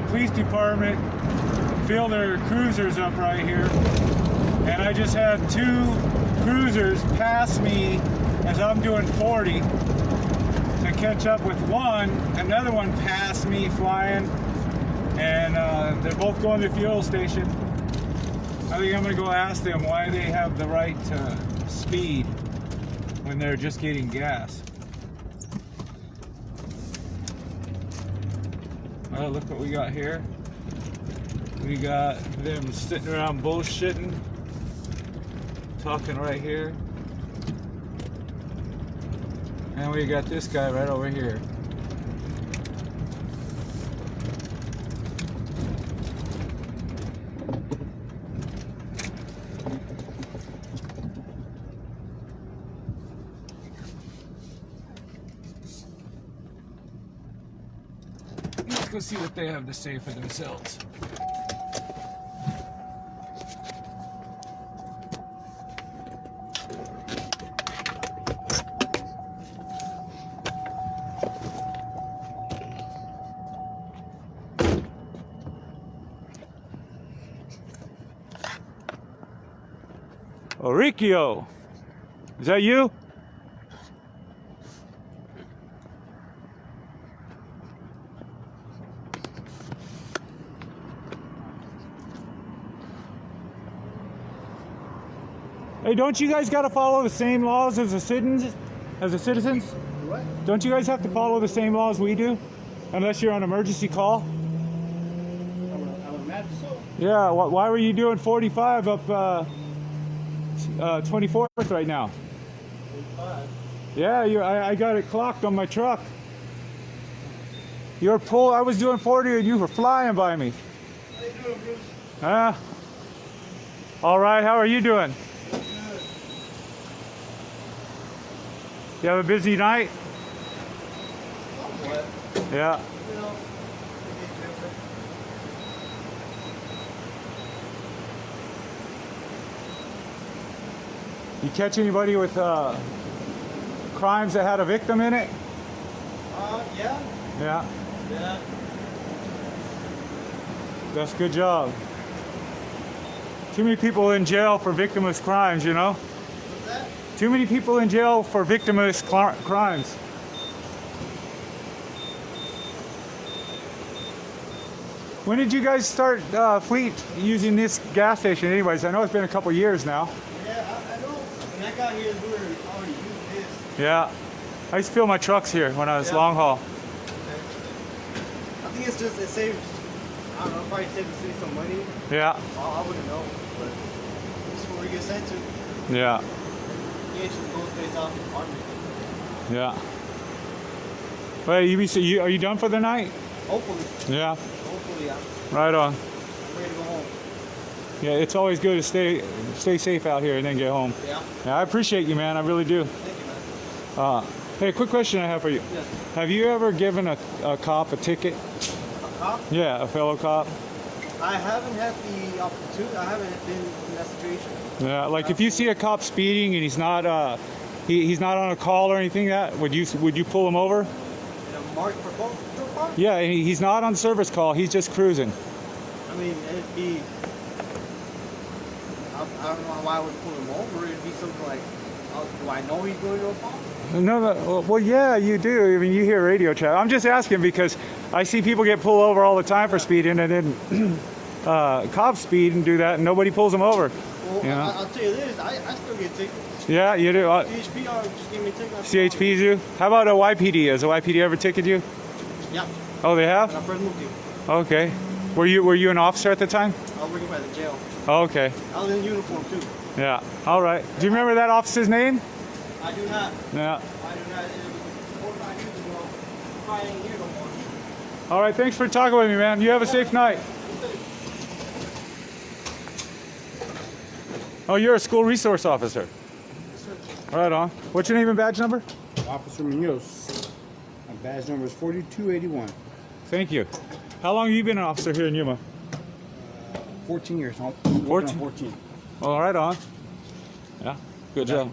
police department fill their cruisers up right here, and I just had 2 cruisers pass me as I'm doing 40 to catch up with one. Another one passed me flying, and they're both going to the fuel station. I think I'm going to go ask them why they have the right to speed when they're just getting gas. Oh, look what we got here. We got them sitting around bullshitting, talking right here. And we got this guy right over here. Let's go see what they have to say for themselves. Oricchio, is that you? Hey, don't you guys got to follow the same laws as the citizens? What? Don't you guys have to follow the same laws we do? Unless you're on emergency call? I would imagine so. Yeah, why were you doing 45 up 24th right now? 45. Yeah, I got it clocked on my truck. You were I was doing 40 and you were flying by me. How you doing, Bruce? All right, how are you doing? Good. You have a busy night? Somewhat. Yeah. You know, we get different. You catch anybody with crimes that had a victim in it? Yeah. Yeah. Yeah. That's a good job. Too many people in jail for victimless crimes, you know? What's that? Too many people in jail for victimless crimes. When did you guys start Fleet using this gas station anyways? I know it's been a couple years now. Yeah, I know. When I got here, we were already using this. Yeah. I used to fill my trucks here when I was long haul. I think it's just, it saves, I don't know, probably saves the city some money. Yeah. I wouldn't know, but this is where we get sent to. Yeah. The engine goes based off the department. Yeah. Wait, are you done for the night? Hopefully. Yeah. Hopefully, I'm Right on. ready to go home. Yeah, it's always good to stay safe out here and then get home. Yeah. Yeah, I appreciate you, man. I really do. Thank you, man. Hey, quick question I have for you. Yes. Have you ever given a cop a ticket? A cop? Yeah, a fellow cop. I haven't had the opportunity. I haven't been in that situation. Yeah, like if you see a cop speeding and he's not he's not on a call or anything, would you pull him over? In a marked patrol car? Yeah, and he's not on service call. He's just cruising. I mean, it'd be. I don't know why I would pull him over. It'd be something like, do I know he's going to a call? No, well, yeah, you do. I mean, you hear radio chat. I'm just asking because I see people get pulled over all the time for speeding, and then cops speed and do that, and nobody pulls them over. Well, You know? I'll tell you this. I still get tickets. Yeah, you do. CHP just gave me a ticket. CHPs do? How about a YPD? Has a YPD ever ticketed you? Yeah. Oh, they When I have? first moved here. Okay. Were you an officer at the time? I was working by the jail. Oh, okay. I was in uniform too. Yeah. All right. Do you remember that officer's name? I do not. Yeah. I do not. It was 4 or 5 years ago. I ain't here no more. All right. Thanks for talking with me, man. You have a safe night. Oh, you're a school resource officer. Right on. What's your name and badge number? Officer Munoz. My badge number is 4281. Thank you. How long have you been an officer here in Yuma? 14 years. 14? 14. All right on. Yeah. Good job.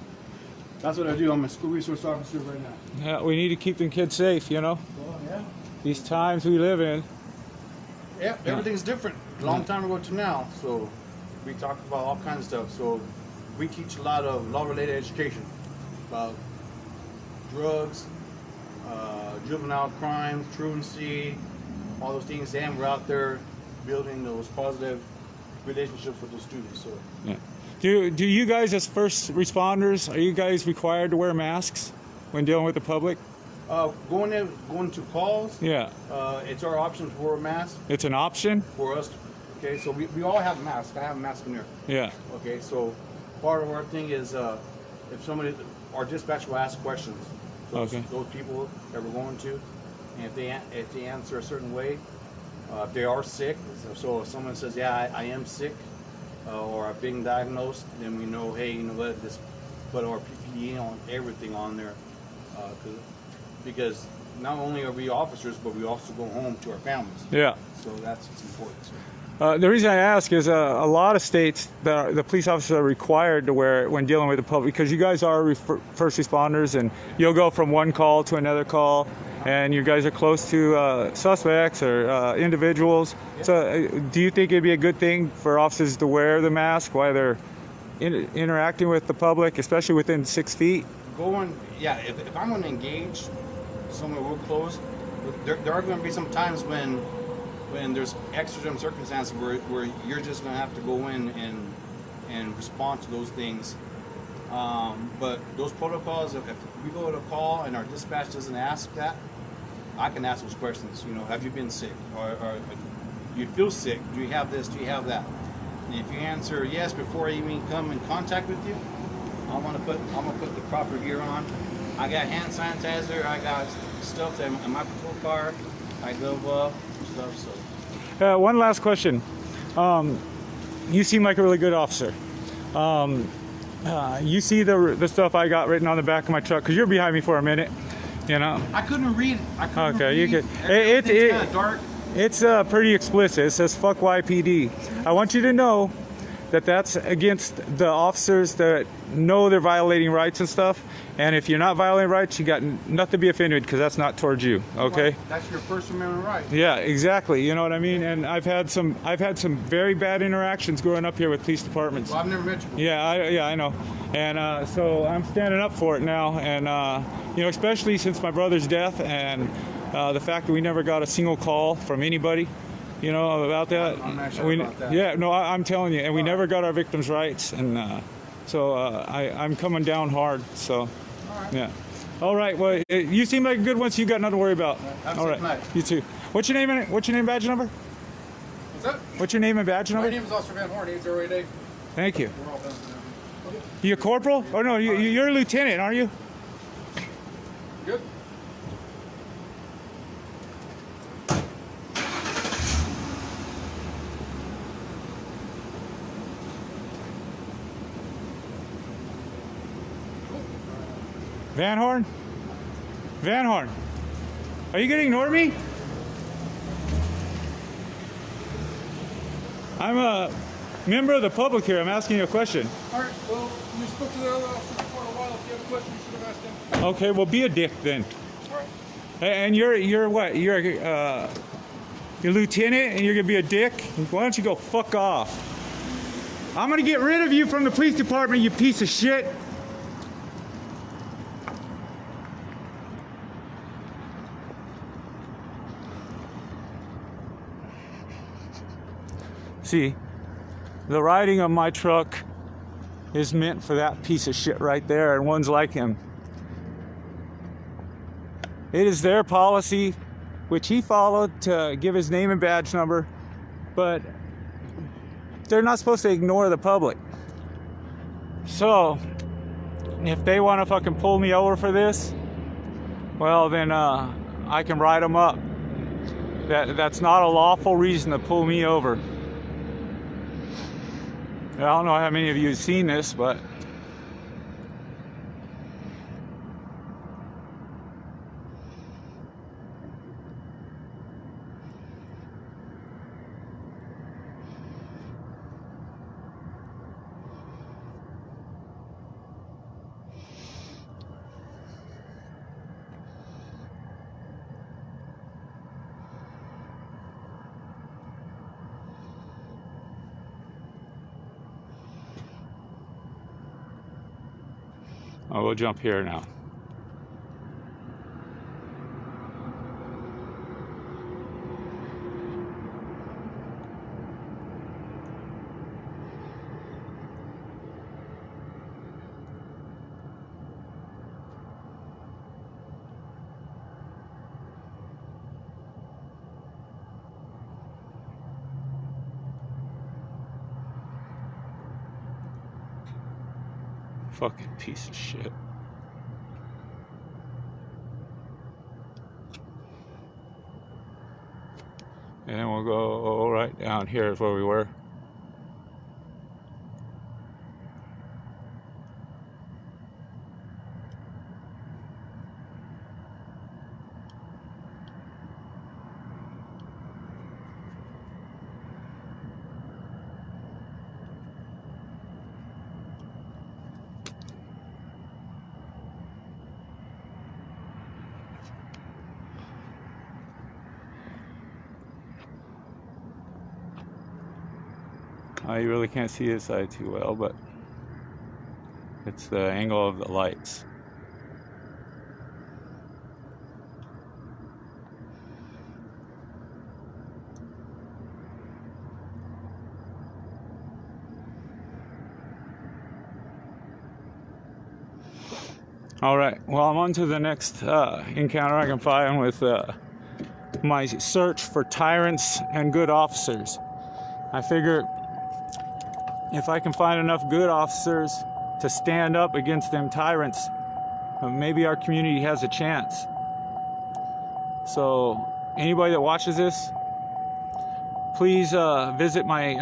That's what I do. I'm a school resource officer right now. Yeah, we need to keep them kids safe, you know? Well, yeah. These times we live in. Yeah, everything's different. A long time ago to now. So we talk about all kinds of stuff. So we teach a lot of law-related education about drugs, juvenile crimes, truancy, all those things. And we're out there building those positive relationships with those students. So Yeah. Do you guys as first responders, are you guys required to wear masks when dealing with the public? going to calls. Yeah. It's our option to wear a mask It's an option? for us. Okay, so we all have masks. I have a mask in there. Yeah. Okay, so part of our thing is if somebody, our dispatch will ask questions. So Okay. those people that we're going to, and if they answer a certain way, if they are sick, so if someone says, yeah, I am sick, or I've been diagnosed, then we know, hey, you know what, just put our PPE on, everything on there, because not only are we officers, but we also go home to our families. Yeah. So that's what's important. The reason I ask is a lot of states, the police officers are required to wear it when dealing with the public, because you guys are first responders, and you'll go from one call to another call, and you guys are close to suspects or individuals. Yeah. So do you think it'd be a good thing for officers to wear the mask while they're interacting with the public, especially within 6 feet? If I'm going to engage somewhere real close, there are going to be some times when there's extreme circumstances where you're just going to have to go in and respond to those things. But those protocols, if we go to a call and our dispatch doesn't ask that, I can ask those questions. You know, have you been sick? Or do you feel sick? Do you have this? Do you have that? And if you answer yes before I even come in contact with you, I'm gonna put the proper gear on. I got hand sanitizer. I got stuff in my patrol car. I glove up stuff. So. One last question. You seem like a really good officer. You see the stuff I got written on the back of my truck, because you're behind me for a minute, you know. I couldn't read. Okay, you could. It's kind of dark. It's pretty explicit. It says "fuck YPD." I want you to know that that's against the officers that know they're violating rights and stuff. And if you're not violating rights, you got nothing to be offended, because that's not towards you. Okay. Well, that's your First Amendment right. Yeah, exactly. You know what I mean. And I've had some very bad interactions growing up here with police departments. Well, I've never met you. Yeah, I know. And so I'm standing up for it now. And you know, especially since my brother's death, and the fact that we never got a single call from anybody, you know, about that. I'm not sure about that. Yeah, no, I'm telling you, and we never got our victims' rights, and so I'm coming down hard. So, all right. Yeah. All right. Well, you seem like a good one, so you got nothing to worry about. All right. Night. You too. What's your name and badge number? What's that? What's your name and badge number? My name is Officer Van Horn, 808. Thank you. We're all done. You a corporal? Oh no, you're a lieutenant, aren't you? Good. Van Horn? Van Horn, are you gonna ignore me? I'm a member of the public here. I'm asking you a question. All right, well, you spoke to the other officer for a while. If you have a question, you should have asked him. Okay, well, be a dick then. All right. And you're what? You're a lieutenant, and you're gonna be a dick? Why don't you go fuck off? I'm gonna get rid of you from the police department, you piece of shit. See, the riding of my truck is meant for that piece of shit right there, and ones like him. It is their policy, which he followed, to give his name and badge number, but they're not supposed to ignore the public. So, if they want to fucking pull me over for this, well then I can write them up. That's not a lawful reason to pull me over. I don't know how many of you have seen this, but Oh, we'll jump here now. Fucking piece of shit. And then we'll go right down here is where we were. You really can't see this side too well, but it's the angle of the lights. All right, well, I'm on to the next encounter I can find with my search for tyrants and good officers. I figure if I can find enough good officers to stand up against them tyrants, maybe our community has a chance. So anybody that watches this, please visit my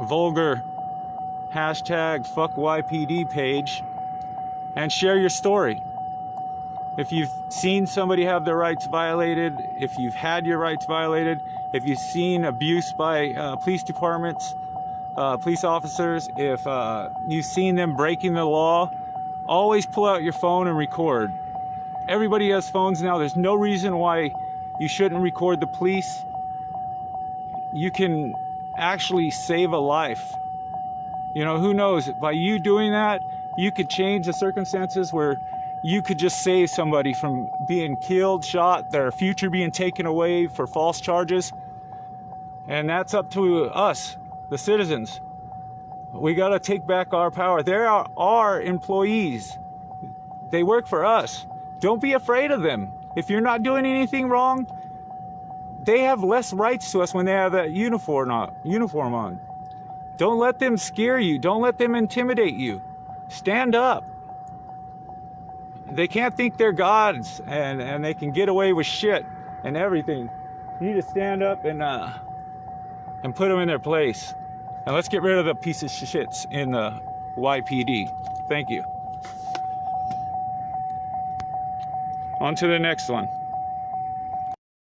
vulgar hashtag #FuckYPD page and share your story. If you've seen somebody have their rights violated, if you've had your rights violated, if you've seen abuse by police departments, police officers, if you've seen them breaking the law, always pull out your phone and record. Everybody has phones now. There's no reason why you shouldn't record the police. You can actually save a life. You know, who knows? By you doing that, you could change the circumstances where you could just save somebody from being killed, shot, their future being taken away for false charges. And that's up to us, the citizens. We got to take back our power. There are our employees. They work for us. Don't be afraid of them. If you're not doing anything wrong, they have less rights to us when they have that uniform on. Don't let them scare you. Don't let them intimidate you. Stand up. They can't think they're gods and they can get away with shit and everything. You need to stand up and put them in their place. And let's get rid of the piece of shits in the YPD. Thank you. On to the next one.